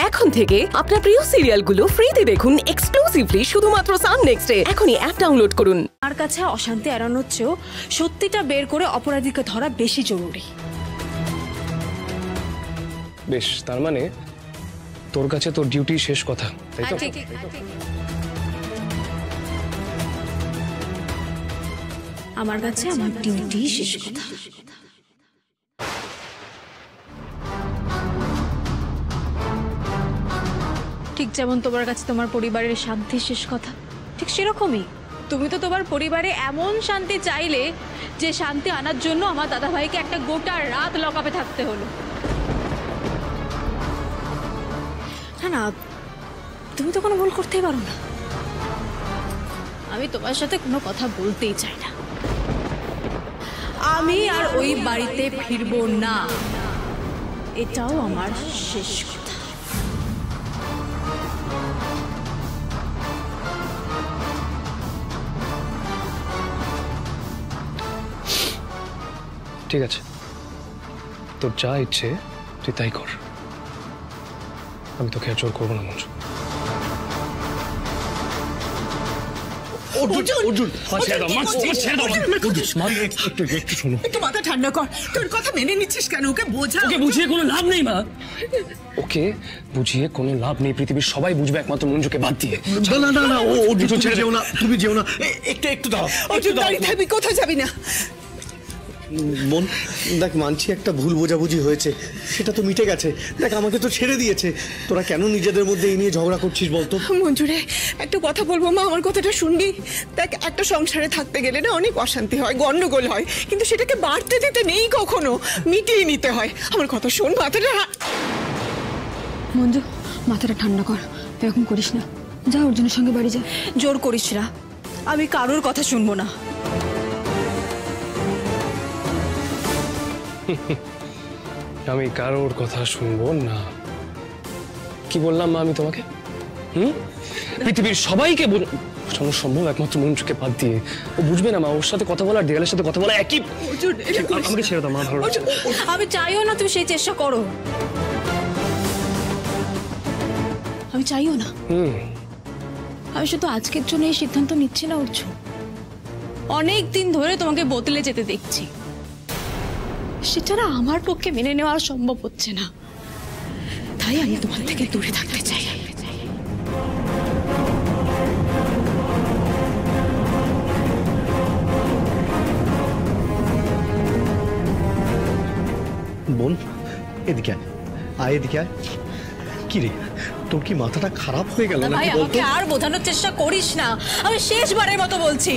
এখন থেকে আপনার প্রিয় সিরিয়ালগুলো ফ্রিতে দেখুন এক্সক্লুসিভলি শুধুমাত্র সান নেক্সটে। এখনই অ্যাপ ডাউনলোড করুন। আমার কাছে অশান্তি এড়ানোর চেয়েও সত্যিটা বের করে অপরাধীকে ধরা বেশি জরুরি। বেশ, তার মানে তোর কাছে তোর ডিউটি শেষ কথা, তাই তো? আমার কাছে আমার ডিউটি শেষ কথা। ঠিক যেমন তোমার কাছে তোমার পরিবারের শান্তি শেষ কথা, ঠিক সেরকমই তুমি তো তোমার পরিবারে এমন শান্তি চাইলে যে শান্তি আনার জন্য আমার দাদা ভাইকে একটা গোটা রাত লকআপে থাকতে হলো। না না, তুমি তো কোনো ভুল করতেই পারো না। আমি তোমার সাথে কোনো কথা বলতেই চাই না। আমি আর ওই বাড়িতে ফিরবো না, এটাও আমার শেষ কথা। ঠিক আছে, তোর যা ইচ্ছে তুই তাই কর, আমি তোকে আর জোর করবো না মঞ্জু। একটু শোনো, একটু মাথা ঠান্ডা কর। তোর কথা মেনে নিচ্ছিস কেন? ওকে বোঝা। ওকে বুঝিয়ে কোনো লাভ নেই মা। ওকে বুঝিয়ে কোনো লাভ নেই, পৃথিবীর সবাই বুঝবে একমাত্র মঞ্জুকে বাদ দিয়ে। না না না, ও ছেড়ে যেও না, তুমি যেও না, একটু দাও। অর্জুন দাঁড়িয়ে থাকবি, কোথাও যাবি না। বোন দেখ, মানছি একটা ভুল বোঝাবুঝি হয়েছে, সেটা তো মিটে গেছে। দেখ আমাকে তো ছেড়ে দিয়েছে, তোরা কেন নিজেদের মধ্যে এই নিয়ে ঝগড়া করছিস বলতো? মঞ্জুরে একটা কথা বলবো মা, আমার কথাটা শুনবি? দেখ, একটা সংসারে থাকতে গেলে না অনেক অশান্তি হয়, গন্ডগোল হয়, কিন্তু সেটাকে বাড়তে দিতে নেই কখনো, মিটিয়ে নিতে হয়। আমার কথা শোন, মাথাটা। মঞ্জু, মাথাটা ঠান্ডা কর, এরকম করিস না। যা অর্জুনের সঙ্গে বাড়ি যা। জোর করিস না, আমি কারোর কথা শুনবো না। আমি কারোর কথা শুনবো না? কি বললাম মা আমি তোমাকে? পৃথিবীর সবাইকে বোঝানো সম্ভব একমাত্র মঞ্জুকে বাদ দিয়ে। ও বুঝবে না মা, ওর সাথে কথা বলা আর দেয়ালের সাথে কথা বলা একই। আমাকে ছেড়ে দাও মা, ভালো লাগছে। আমি চাইও না তুমি সেই চেষ্টা করো, আমি চাইও না। আমি শুধু আজকের জন্য এই সিদ্ধান্ত নিচ্ছি না অর্জুন, অনেক দিন ধরে তোমাকে বদলে যেতে দেখছি, সেটা না আমার পক্ষে মেনে নেওয়া সম্ভব হচ্ছে না, তাই আমি তোমার থেকে দূরে থাকতে চাই। বোন এদিকে আয়, এদিকে আয়। কি রে, তোর কি মাথাটা খারাপ হয়ে গেল ভাই, নাকি বলতো? আমাকে আর বোঝানোর চেষ্টা করিস না, আমি শেষবারের মতো বলছি।